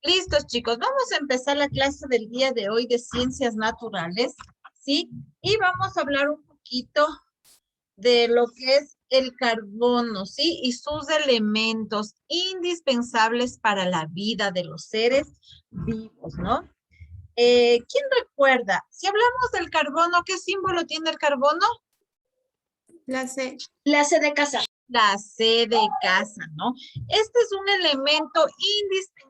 Listos, chicos. Vamos a empezar la clase del día de hoy de ciencias naturales, ¿sí? Y vamos a hablar un poquito de lo que es el carbono, ¿sí? Y sus elementos indispensables para la vida de los seres vivos, ¿no? ¿Quién recuerda? Si hablamos del carbono, ¿qué símbolo tiene el carbono? La C. La C de casa. La C de casa, ¿no? Este es un elemento indispensable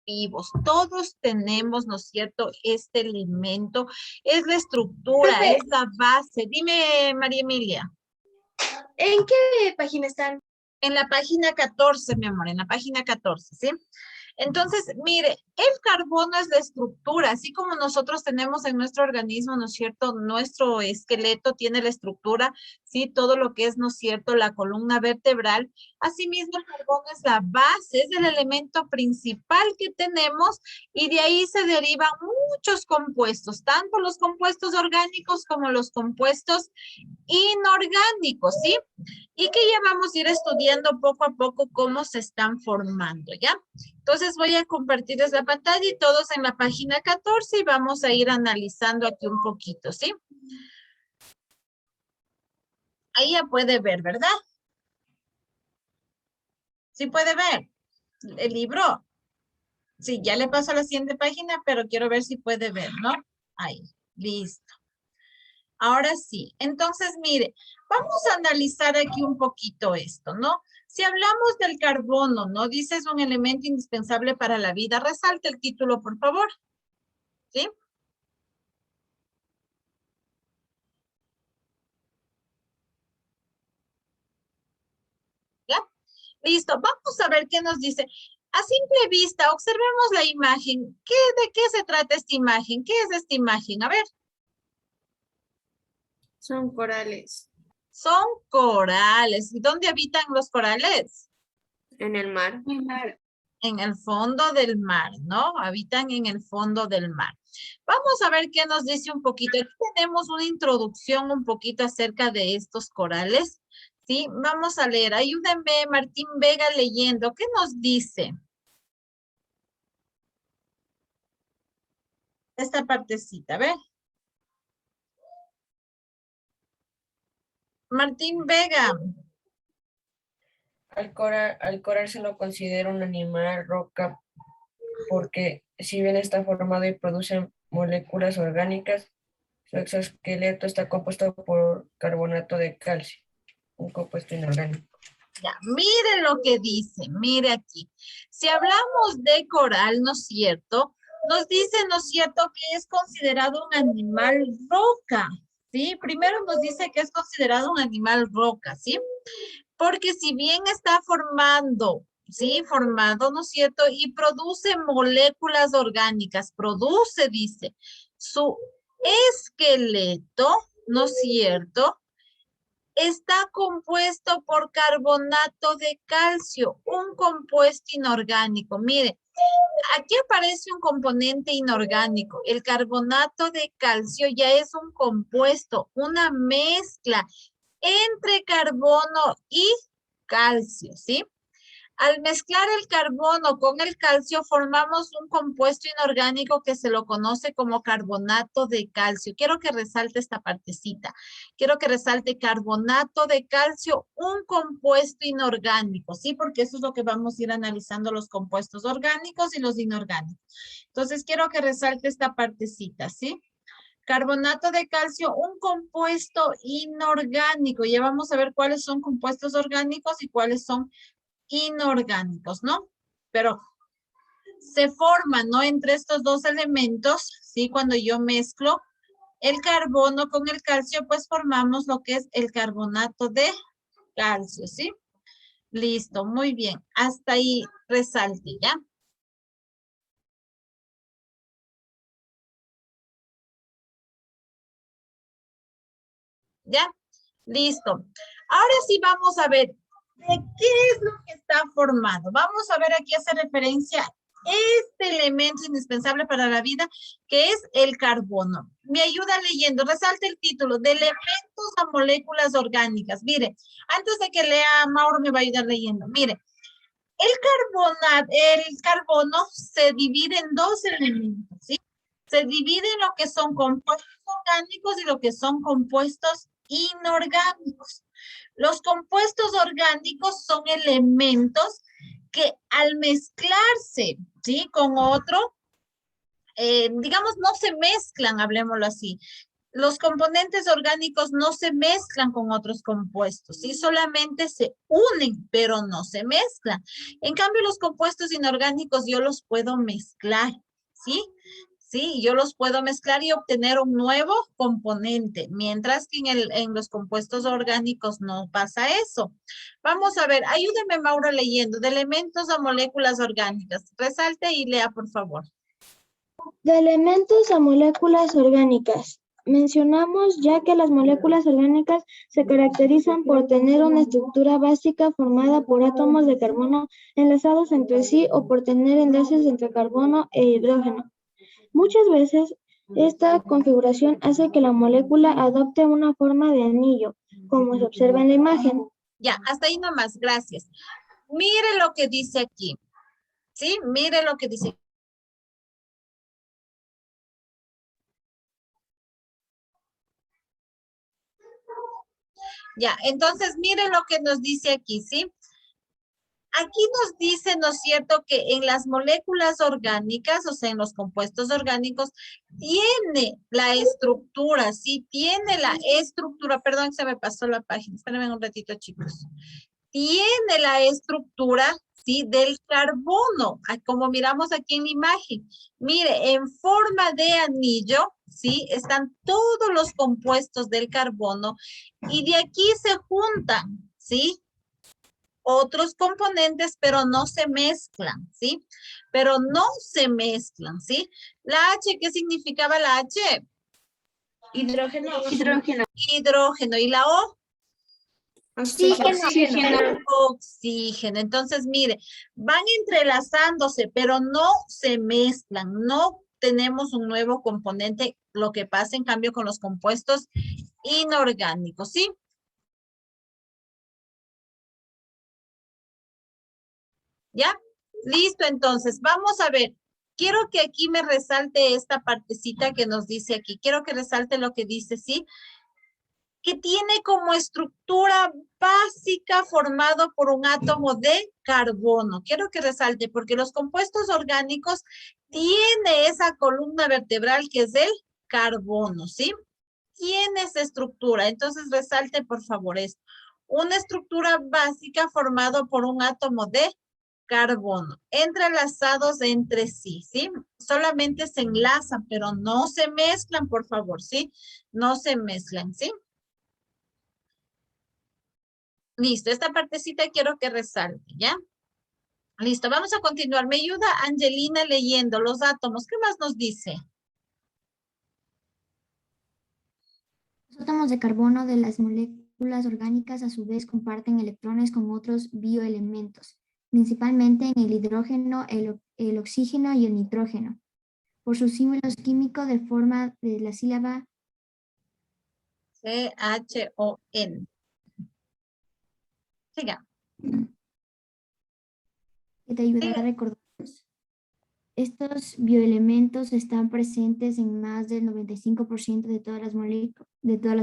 vivos. Todos tenemos, ¿no es cierto?, este elemento. Es la estructura, Profe. es la base. Dime, María Emilia. ¿En qué página están? En la página 14, mi amor, en la página 14, ¿sí? Entonces, mire, el carbono es la estructura, así como nosotros tenemos en nuestro organismo, ¿no es cierto? Nuestro esqueleto tiene la estructura, ¿sí? Todo lo que es, ¿no es cierto?, la columna vertebral. Asimismo, el carbono es la base, es el elemento principal que tenemos y de ahí se derivan muchos compuestos, tanto los compuestos orgánicos como los compuestos inorgánicos, ¿sí? Y que ya vamos a ir estudiando poco a poco cómo se están formando, ¿ya? Entonces voy a compartirles la pantalla y todos en la página 14 y vamos a ir analizando aquí un poquito, ¿sí? Ahí ya puede ver, ¿verdad? ¿Sí puede ver el libro? Sí, ya le paso a la siguiente página, pero quiero ver si puede ver, ¿no? Ahí, listo. Ahora sí, entonces mire, vamos a analizar aquí un poquito esto, ¿no? Si hablamos del carbono, ¿no? Dice es un elemento indispensable para la vida. Resalte el título, por favor. ¿Sí? ¿Ya? Listo, vamos a ver qué nos dice. A simple vista, observemos la imagen. ¿De qué se trata esta imagen? ¿Qué es esta imagen? A ver. Son corales. Son corales. ¿Y dónde habitan los corales? En el mar. En el fondo del mar, ¿no? Habitan en el fondo del mar. Vamos a ver qué nos dice un poquito. Aquí tenemos una introducción un poquito acerca de estos corales, ¿sí? Vamos a leer. Ayúdenme, Martín Vega, leyendo. ¿Qué nos dice? Esta partecita, a ver. Martín Vega. Al coral se lo considera un animal roca porque si bien está formado y produce moléculas orgánicas, su exoesqueleto está compuesto por carbonato de calcio, un compuesto inorgánico. Ya, mire lo que dice, mire aquí. Si hablamos de coral, ¿no es cierto? Nos dice, ¿no es cierto?, que es considerado un animal roca, ¿sí? Primero nos dice que es considerado un animal roca, ¿sí? Porque si bien está formando, ¿sí? Formado, ¿no es cierto? Y produce moléculas orgánicas, produce, dice, su esqueleto, ¿no es cierto?, está compuesto por carbonato de calcio, un compuesto inorgánico. Mire, aquí aparece un componente inorgánico. El carbonato de calcio ya es un compuesto, una mezcla entre carbono y calcio, ¿sí? Al mezclar el carbono con el calcio, formamos un compuesto inorgánico que se lo conoce como carbonato de calcio. Quiero que resalte esta partecita. Quiero que resalte carbonato de calcio, un compuesto inorgánico, ¿sí? Porque eso es lo que vamos a ir analizando, los compuestos orgánicos y los inorgánicos. Entonces, quiero que resalte esta partecita, ¿sí? Carbonato de calcio, un compuesto inorgánico. Ya vamos a ver cuáles son compuestos orgánicos y cuáles son inorgánicos, ¿no? Pero se forman, ¿no? Entre estos dos elementos, ¿sí? Cuando yo mezclo el carbono con el calcio, pues formamos lo que es el carbonato de calcio, ¿sí? Listo, muy bien. Hasta ahí resalte, ¿ya? ¿Ya? Listo. Ahora sí vamos a ver de qué es lo que está formado. Vamos a ver aquí hace referencia este elemento indispensable para la vida, que es el carbono. Me ayuda leyendo, resalte el título, de elementos a moléculas orgánicas. Mire, antes de que lea, Mauro me va a ayudar leyendo. Mire, El carbono se divide en dos elementos, ¿sí? Se divide en lo que son compuestos orgánicos y lo que son compuestos inorgánicos. Los compuestos orgánicos son elementos que al mezclarse, ¿sí? Con otro, digamos, no se mezclan, hablemoslo así. Los componentes orgánicos no se mezclan con otros compuestos, ¿sí? Solamente se unen, pero no se mezclan. En cambio, los compuestos inorgánicos yo los puedo mezclar, ¿sí? Sí, yo los puedo mezclar y obtener un nuevo componente, mientras que en los compuestos orgánicos no pasa eso. Vamos a ver, ayúdeme, Mauro, leyendo, de elementos a moléculas orgánicas. Resalte y lea, por favor. De elementos a moléculas orgánicas. Mencionamos ya que las moléculas orgánicas se caracterizan por tener una estructura básica formada por átomos de carbono enlazados entre sí o por tener enlaces entre carbono e hidrógeno. Muchas veces, esta configuración hace que la molécula adopte una forma de anillo, como se observa en la imagen. Ya, hasta ahí nomás, gracias. Mire lo que dice aquí, ¿sí? Mire lo que dice. Ya, entonces mire lo que nos dice aquí, ¿sí? Aquí nos dice, ¿no es cierto?, que en las moléculas orgánicas, o sea, en los compuestos orgánicos, tiene la estructura, ¿sí? Tiene la estructura, perdón, se me pasó la página, espérenme un ratito, chicos. Tiene la estructura, ¿sí?, del carbono, como miramos aquí en la imagen. Mire, en forma de anillo, ¿sí?, están todos los compuestos del carbono y de aquí se juntan, ¿sí?, otros componentes, pero no se mezclan, ¿sí? Pero no se mezclan, ¿sí? La H, ¿qué significaba la H? Hidrógeno. Hidrógeno. ¿Y la O? Oxígeno. Oxígeno. Entonces, mire, van entrelazándose, pero no se mezclan. No tenemos un nuevo componente, lo que pasa en cambio con los compuestos inorgánicos, ¿sí? ¿Ya? Listo, entonces, vamos a ver. Quiero que aquí me resalte esta partecita que nos dice aquí. Quiero que resalte lo que dice, ¿sí? Que tiene como estructura básica formado por un átomo de carbono. Quiero que resalte, porque los compuestos orgánicos tiene esa columna vertebral que es el carbono, ¿sí? Tiene esa estructura. Entonces, resalte, por favor, esto. Una estructura básica formado por un átomo de carbono, entrelazados entre sí, ¿sí? Solamente se enlazan, pero no se mezclan, por favor, ¿sí? No se mezclan, ¿sí? Listo, esta partecita quiero que resalte, ¿ya? Listo, vamos a continuar. Me ayuda Angelina leyendo los átomos. ¿Qué más nos dice? Los átomos de carbono de las moléculas orgánicas a su vez comparten electrones con otros bioelementos, principalmente en el hidrógeno, el oxígeno y el nitrógeno. Por sus símbolos químicos de forma de la sílaba C-H-O-N. Siga. que te ayudará a recordarlos. Estos bioelementos están presentes en más del 95% de todas las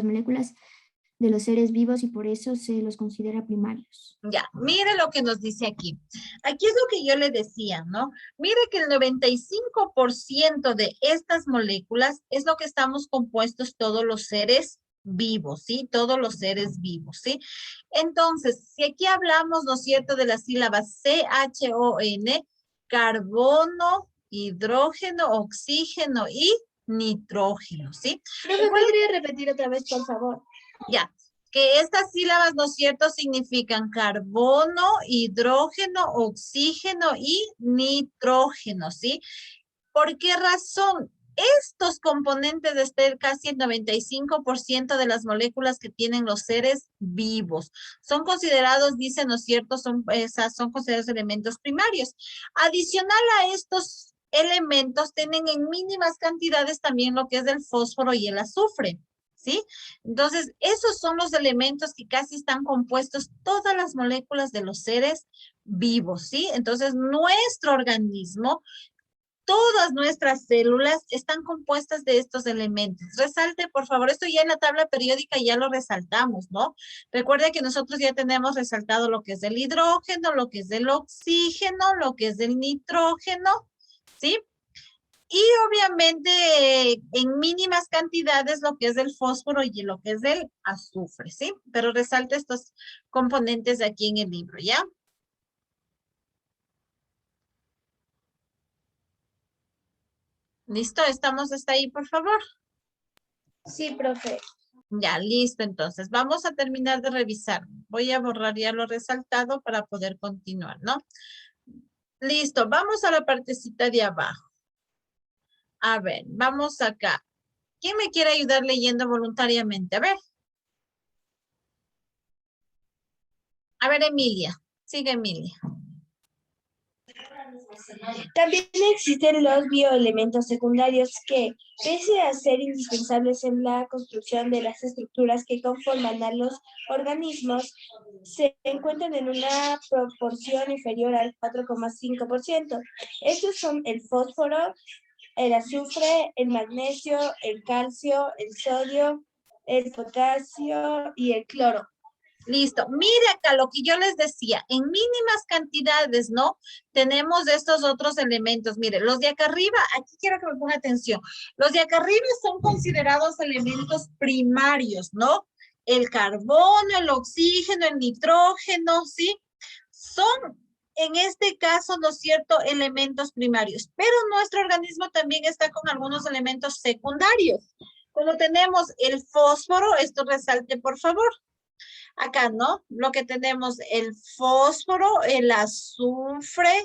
moléculas de los seres vivos y por eso se los considera primarios. Ya, mire lo que nos dice aquí. Aquí es lo que yo le decía, ¿no? Mire que el 95% de estas moléculas es lo que estamos compuestos todos los seres vivos, ¿sí? Todos los seres vivos, ¿sí? Entonces, si aquí hablamos, ¿no es cierto?, de la sílaba C-H-O-N, carbono, hidrógeno, oxígeno y nitrógeno, ¿sí? ¿Me podría repetir otra vez, por favor? Ya, que estas sílabas, ¿no es cierto?, significan carbono, hidrógeno, oxígeno y nitrógeno, ¿sí? ¿Por qué razón? Estos componentes de casi el 95% de las moléculas que tienen los seres vivos son considerados, dice, ¿no es cierto?, son considerados elementos primarios. Adicional a estos elementos, tienen en mínimas cantidades también lo que es el fósforo y el azufre, ¿sí? Entonces, esos son los elementos que casi están compuestos todas las moléculas de los seres vivos, ¿sí? Entonces, nuestro organismo, todas nuestras células están compuestas de estos elementos. Resalte, por favor, esto ya en la tabla periódica ya lo resaltamos, ¿no? Recuerde que nosotros ya tenemos resaltado lo que es del hidrógeno, lo que es del oxígeno, lo que es del nitrógeno, ¿sí? Y obviamente en mínimas cantidades lo que es del fósforo y lo que es del azufre, ¿sí? Pero resalte estos componentes de aquí en el libro, ¿ya? ¿Listo? ¿Estamos hasta ahí, por favor? Sí, profe. Ya, listo. Entonces, vamos a terminar de revisar. Voy a borrar ya lo resaltado para poder continuar, ¿no? Listo. Vamos a la partecita de abajo. A ver, vamos acá. ¿Quién me quiere ayudar leyendo voluntariamente? A ver, Emilia. Sigue, Emilia. También existen los bioelementos secundarios que, pese a ser indispensables en la construcción de las estructuras que conforman a los organismos, se encuentran en una proporción inferior al 4,5%. Estos son el fósforo, el azufre, el magnesio, el calcio, el sodio, el potasio y el cloro. Listo. Mire acá lo que yo les decía. En mínimas cantidades, ¿no? Tenemos estos otros elementos. Mire, los de acá arriba, aquí quiero que me ponga atención. Los de acá arriba son considerados elementos primarios, ¿no? El carbono, el oxígeno, el nitrógeno, ¿sí? Son, en este caso, ¿no es cierto?, elementos primarios. Pero nuestro organismo también está con algunos elementos secundarios. Como tenemos el fósforo, esto resalte, por favor. Acá, ¿no? Lo que tenemos, el fósforo, el azufre,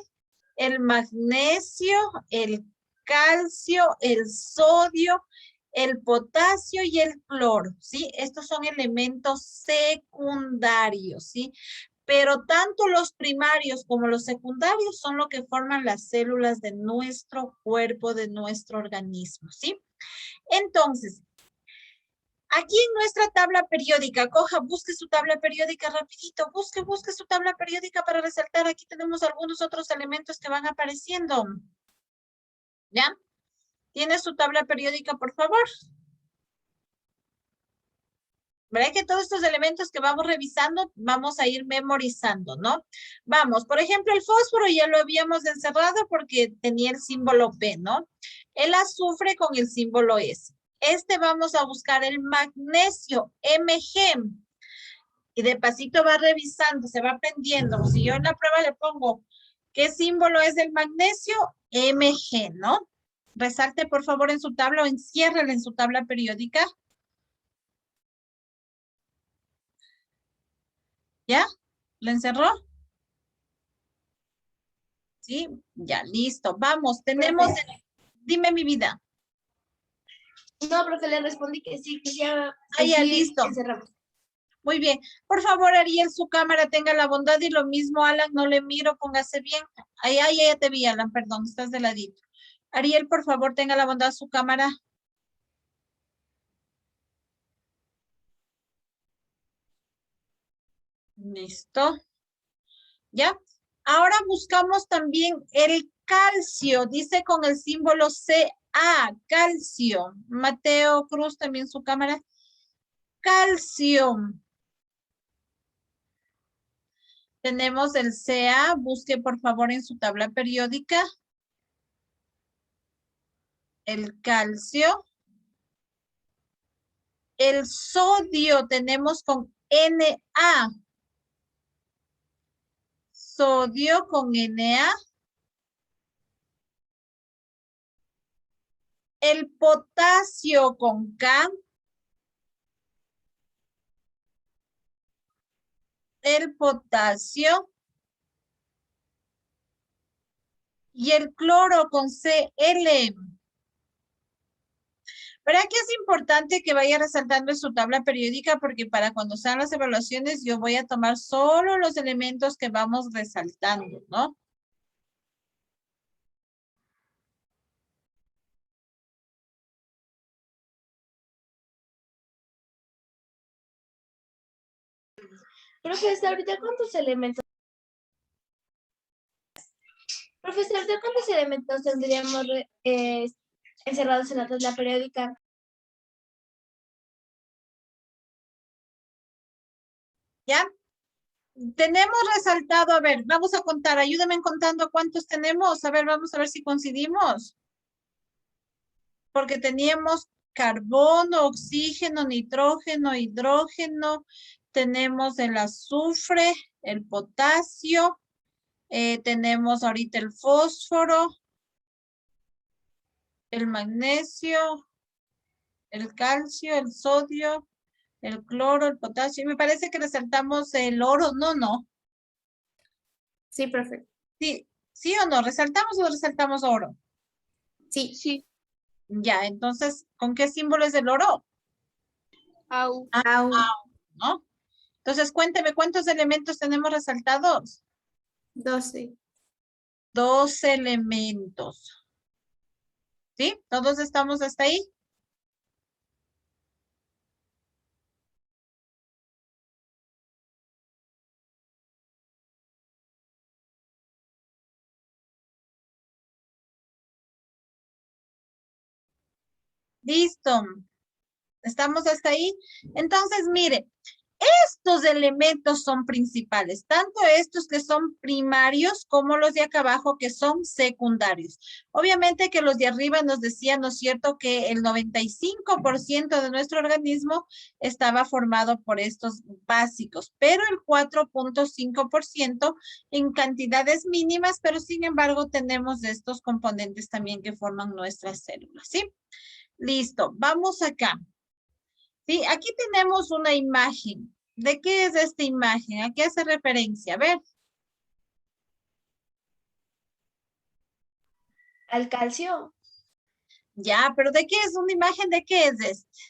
el magnesio, el calcio, el sodio, el potasio y el cloro, ¿sí? Estos son elementos secundarios, ¿sí? Pero tanto los primarios como los secundarios son lo que forman las células de nuestro cuerpo, de nuestro organismo, ¿sí? Entonces, aquí en nuestra tabla periódica, busque su tabla periódica rapidito, busque su tabla periódica para resaltar. Aquí tenemos algunos otros elementos que van apareciendo. ¿Ya? ¿Tiene su tabla periódica, por favor? ¿Verdad que todos estos elementos que vamos revisando, vamos a ir memorizando, ¿no? Vamos, por ejemplo, el fósforo ya lo habíamos encerrado porque tenía el símbolo P, ¿no? El azufre con el símbolo S. Vamos a buscar el magnesio, Mg. Y de pasito va revisando, se va aprendiendo. Si yo en la prueba le pongo, ¿qué símbolo es el magnesio? Mg, ¿no? Resalte, por favor, en su tabla o enciérrele en su tabla periódica. ¿Ya? ¿Lo encerró? Sí, ya, listo. Vamos, tenemos, dime mi vida. No, profe, le respondí que sí, que ya. Ah, ya, sí, listo. que cerramos. Muy bien. Por favor, Ariel, su cámara tenga la bondad y lo mismo, Alan, no le miro, póngase bien. Ay, ya te vi, Alan, perdón, estás de ladito. Ariel, por favor, tenga la bondad su cámara. Listo. ¿Ya? Ahora buscamos también el calcio, dice con el símbolo Ca, calcio. Mateo Cruz, también su cámara. Calcio. Tenemos el Ca, busque por favor en su tabla periódica. El calcio. El sodio tenemos con Na. Sodio con Na. El potasio con K. El potasio. Y el cloro con Cl. ¿Verdad que es importante que vaya resaltando en su tabla periódica? Porque para cuando sean las evaluaciones yo voy a tomar solo los elementos que vamos resaltando, ¿no? Profe, hasta ahorita, ¿cuántos elementos Profesor, ¿de cuántos elementos tendríamos encerrados en la tabla periódica? ¿Ya? Tenemos resaltado, a ver, vamos a contar, ayúdame contando cuántos tenemos, a ver, vamos a ver si coincidimos. Porque teníamos carbono, oxígeno, nitrógeno, hidrógeno, tenemos el azufre, el potasio, tenemos ahorita el fósforo, el magnesio, el calcio, el sodio, el cloro, el potasio. Me parece que resaltamos el oro. No. Sí, profe. Sí, ¿sí o no? ¿Resaltamos o resaltamos oro? Sí. Sí. Ya, entonces, ¿con qué símbolo es el oro? Au. Au. ¿No? Entonces, cuénteme, ¿cuántos elementos tenemos resaltados? 12. 12 elementos. ¿Sí? ¿Todos estamos hasta ahí? Listo. ¿Estamos hasta ahí? Entonces, mire, estos elementos son principales, tanto estos que son primarios como los de acá abajo que son secundarios. Obviamente que los de arriba nos decían, ¿no es cierto?, que el 95% de nuestro organismo estaba formado por estos básicos, pero el 4.5% en cantidades mínimas, pero sin embargo tenemos estos componentes también que forman nuestras células, ¿sí? Listo, vamos acá. Sí, aquí tenemos una imagen. ¿De qué es esta imagen? ¿A qué hace referencia? A ver. Al calcio. Ya, pero ¿de qué es una imagen? ¿De qué es este?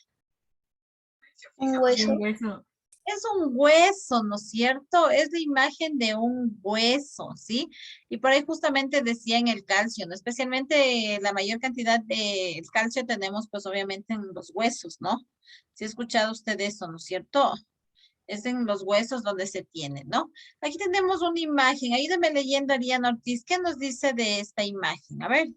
Un hueso. Un hueso. Es un hueso, ¿no es cierto? Es la imagen de un hueso, ¿sí? Y por ahí justamente decían el calcio, ¿no? Especialmente la mayor cantidad de calcio tenemos, pues obviamente en los huesos, ¿no? ¿Sí ha escuchado usted eso, no es cierto? Es en los huesos donde se tiene, ¿no? Aquí tenemos una imagen. Ayúdame leyendo, Ariana Ortiz. ¿Qué nos dice de esta imagen? A ver.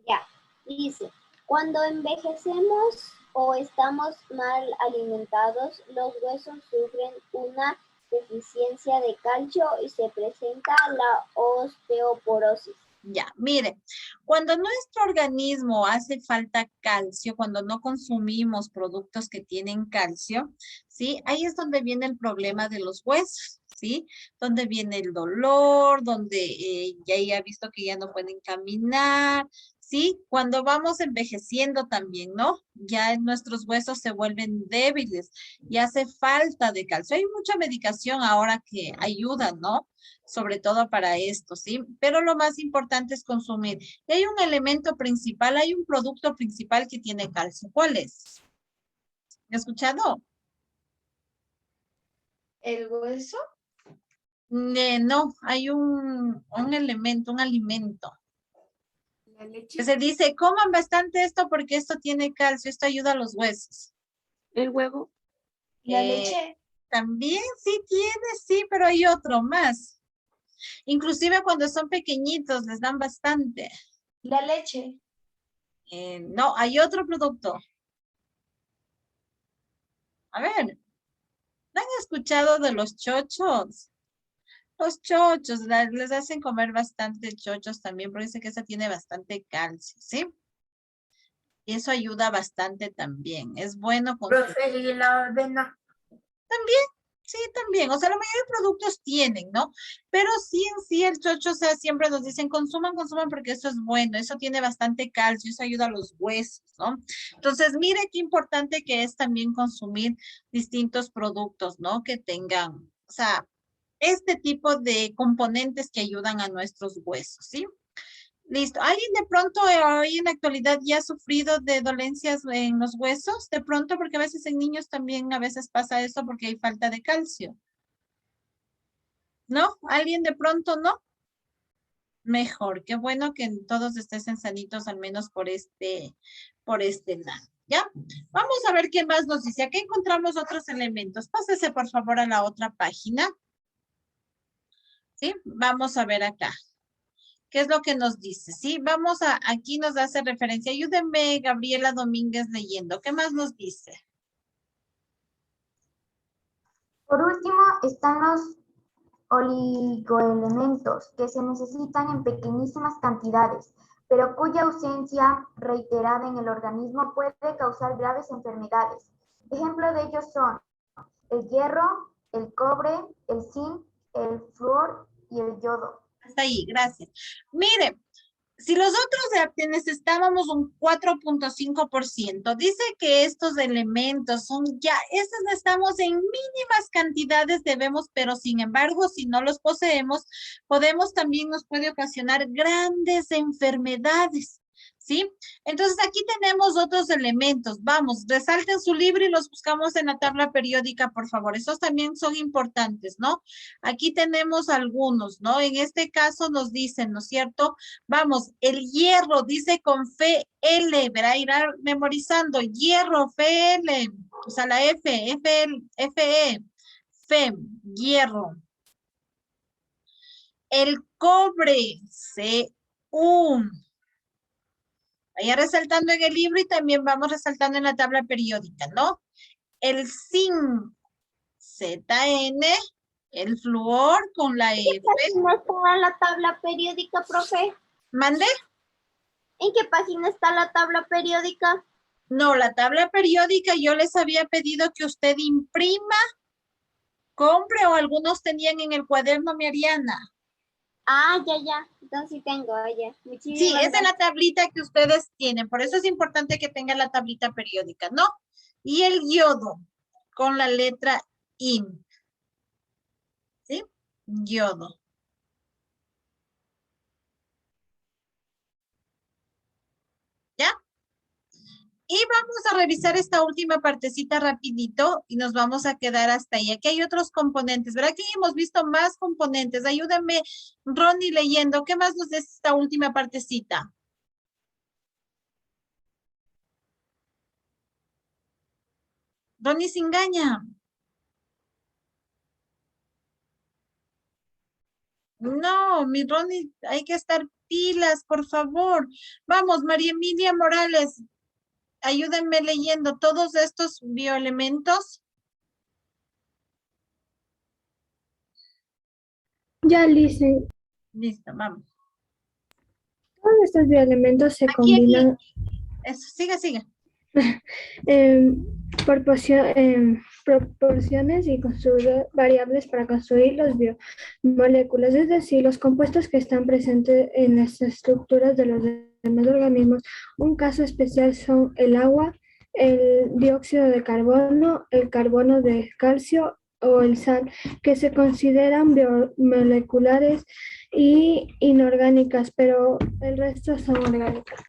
Ya, dice, cuando envejecemos o estamos mal alimentados, los huesos sufren una deficiencia de calcio y se presenta la osteoporosis. Ya, mire, cuando nuestro organismo hace falta calcio, cuando no consumimos productos que tienen calcio, ¿sí? Ahí es donde viene el problema de los huesos, ¿sí? Donde viene el dolor, donde ya ha visto que ya no pueden caminar, ¿sí? Cuando vamos envejeciendo también, ¿no? Ya nuestros huesos se vuelven débiles y hace falta de calcio. Hay mucha medicación ahora que ayuda, ¿no? Sobre todo para esto, ¿sí? Pero lo más importante es consumir. Y hay un elemento principal, hay un producto principal que tiene calcio. ¿Cuál es? ¿Me has escuchado? ¿El hueso? No, hay un elemento, un alimento. La leche. Que se dice, coman bastante esto porque esto tiene calcio, esto ayuda a los huesos. El huevo. La leche. También sí tiene, sí, pero hay otro más. Inclusive cuando son pequeñitos les dan bastante. La leche. No, hay otro producto. A ver, ¿no han escuchado de los chochos? Los chochos, les hacen comer bastante chochos también, porque dice que esa tiene bastante calcio, ¿sí? Y eso ayuda bastante también. Es bueno consumir. Profe, y la avena. También, sí, también. O sea, la mayoría de productos tienen, ¿no? Pero sí, en sí, el chocho, o sea, siempre nos dicen, consuman porque eso es bueno, eso tiene bastante calcio, eso ayuda a los huesos, ¿no? Entonces, mire qué importante que es también consumir distintos productos, ¿no? Que tengan, o sea, este tipo de componentes que ayudan a nuestros huesos, ¿sí? Listo. ¿Alguien de pronto hoy en la actualidad ya ha sufrido de dolencias en los huesos? De pronto, porque a veces en niños también a veces pasa eso porque hay falta de calcio. ¿No? ¿Alguien de pronto no? Mejor. Qué bueno que todos estén sanitos al menos por este lado. ¿Ya? Vamos a ver qué más nos dice. Aquí encontramos otros elementos. Pásese por favor a la otra página. ¿Sí? Vamos a ver acá. ¿Qué es lo que nos dice? Sí, vamos a, aquí nos hace referencia. Ayúdenme, Gabriela Domínguez, leyendo. ¿Qué más nos dice? Por último, están los oligoelementos que se necesitan en pequeñísimas cantidades, pero cuya ausencia reiterada en el organismo puede causar graves enfermedades. Ejemplos de ellos son el hierro, el cobre, el zinc, el flúor y el yodo. Hasta ahí, gracias. Mire, si los otros necesitábamos un 4.5%, dice que estos elementos son ya, estos estamos en mínimas cantidades debemos, pero sin embargo, si no los poseemos, podemos también nos puede ocasionar grandes enfermedades. ¿Sí? Entonces aquí tenemos otros elementos. Vamos, resalten su libro y los buscamos en la tabla periódica, por favor. Esos también son importantes, ¿no? Aquí tenemos algunos, ¿no? En este caso nos dicen, ¿no es cierto? Vamos, el hierro dice con FL, verá, irá memorizando. Hierro, FL, o sea, la F, FE, FEM, hierro. El cobre, CU. Vaya resaltando en el libro y también vamos resaltando en la tabla periódica, ¿no? El zinc, ZN, el flúor con la F. ¿No está la tabla periódica, profe? ¿Mande? ¿En qué página está la tabla periódica? No, la tabla periódica yo les había pedido que usted imprima, compre o algunos tenían en el cuaderno, Mariana. Ah, ya. Entonces sí tengo, ya. Sí, esa es la tablita que ustedes tienen. Por eso es importante que tengan la tablita periódica, ¿no? Y el yodo con la letra IN. ¿Sí? Yodo. ¿Ya? Y vamos a revisar esta última partecita rapidito y nos vamos a quedar hasta ahí. Aquí hay otros componentes, ¿verdad? Aquí hemos visto más componentes. Ayúdame, Ronnie, leyendo. ¿Qué más nos dice esta última partecita? Ronnie se engaña. No, mi Ronnie, hay que estar pilas, por favor. Vamos, María Emilia Morales, ayúdenme leyendo todos estos bioelementos. Ya, Lice, Listo, vamos. todos estos bioelementos se combinan Eso, sigue. en proporciones y variables para construir las biomoléculas, es decir, los compuestos que están presentes en las estructuras de los demás organismos. Un caso especial son el agua, el dióxido de carbono, el carbono de calcio o el sal, que se consideran biomoleculares y inorgánicas, pero el resto son orgánicas.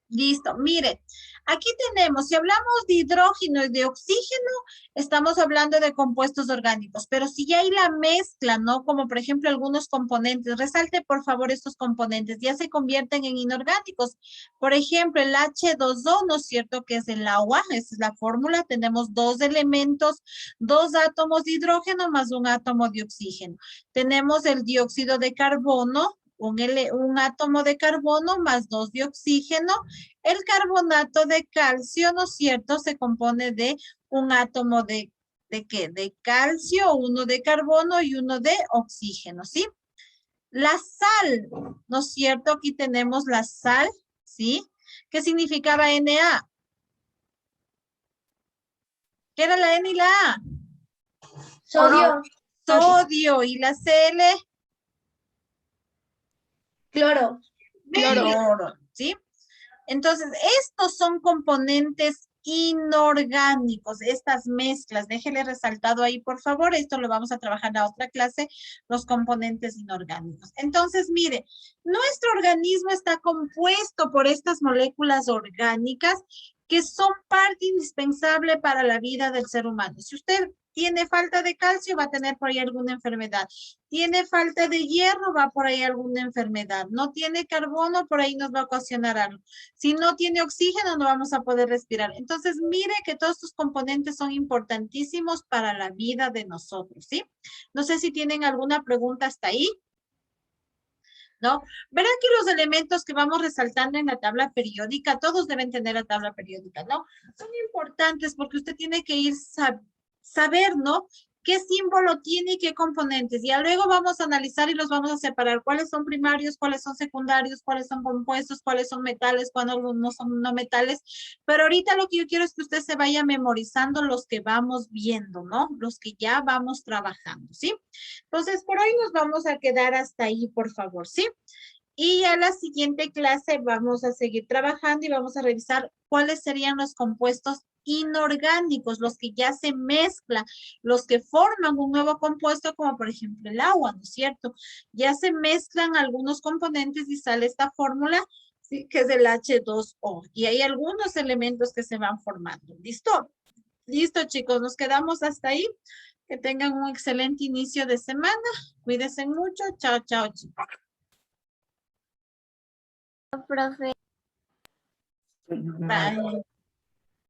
Listo, mire, aquí tenemos, si hablamos de hidrógeno y de oxígeno, estamos hablando de compuestos orgánicos, pero si ya hay la mezcla, ¿no? Como por ejemplo algunos componentes, resalte por favor estos componentes, ya se convierten en inorgánicos. Por ejemplo, el H2O, ¿no es cierto? Que es el agua, esa es la fórmula, tenemos dos elementos, dos átomos de hidrógeno más un átomo de oxígeno. Tenemos el dióxido de carbono, un átomo de carbono más 2 de oxígeno. El carbonato de calcio, ¿no es cierto? Se compone de un átomo ¿de qué? De calcio, uno de carbono y uno de oxígeno, ¿sí? La sal, ¿no es cierto? Aquí tenemos la sal, ¿sí? ¿Qué significaba Na? ¿Qué era la N y la A? Sodio. Sodio. ¿Y la Cl? Cloro. Cloro, ¿sí? Entonces, estos son componentes inorgánicos, estas mezclas. Déjele resaltado ahí, por favor. Esto lo vamos a trabajar en la otra clase, los componentes inorgánicos. Entonces, mire, nuestro organismo está compuesto por estas moléculas orgánicas que son parte indispensable para la vida del ser humano. Si usted tiene falta de calcio, va a tener por ahí alguna enfermedad. Tiene falta de hierro, va por ahí alguna enfermedad. No tiene carbono, por ahí nos va a ocasionar algo. Si no tiene oxígeno, no vamos a poder respirar. Entonces, mire que todos estos componentes son importantísimos para la vida de nosotros, ¿sí? No sé si tienen alguna pregunta hasta ahí. ¿no? Verán que los elementos que vamos resaltando en la tabla periódica, todos deben tener la tabla periódica, ¿no? Son importantes porque usted tiene que ir saber, ¿no? ¿Qué símbolo tiene y qué componentes? Ya luego vamos a analizar y los vamos a separar. ¿Cuáles son primarios? ¿Cuáles son secundarios? ¿Cuáles son compuestos? ¿Cuáles son metales? ¿Cuáles no son no metales? Pero ahorita lo que yo quiero es que usted se vaya memorizando los que vamos viendo, ¿no? Los que ya vamos trabajando, ¿sí? Entonces, por hoy nos vamos a quedar hasta ahí, por favor, ¿sí? Y a la siguiente clase vamos a seguir trabajando y vamos a revisar cuáles serían los compuestos inorgánicos, los que ya se mezclan, los que forman un nuevo compuesto, como por ejemplo el agua, ¿no es cierto? Ya se mezclan algunos componentes y sale esta fórmula, ¿sí? Que es el H2O. Y hay algunos elementos que se van formando. ¿Listo? Listo, chicos, nos quedamos hasta ahí. Que tengan un excelente inicio de semana. Cuídense mucho. Chao, chao, chicos. Profe. Bye.